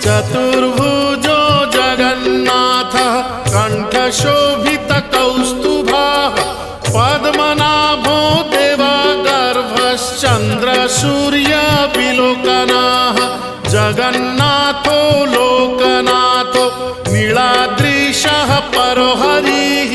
चतुर्भुजो जगन्नाथः कण्ठशोभितकौस्तुभः पद्मनाभो देवगर्भश्चन्द्रसूर्यविलोकनः जगन्नाथो लोकनाथो नीलाद्रीशः परो हरिः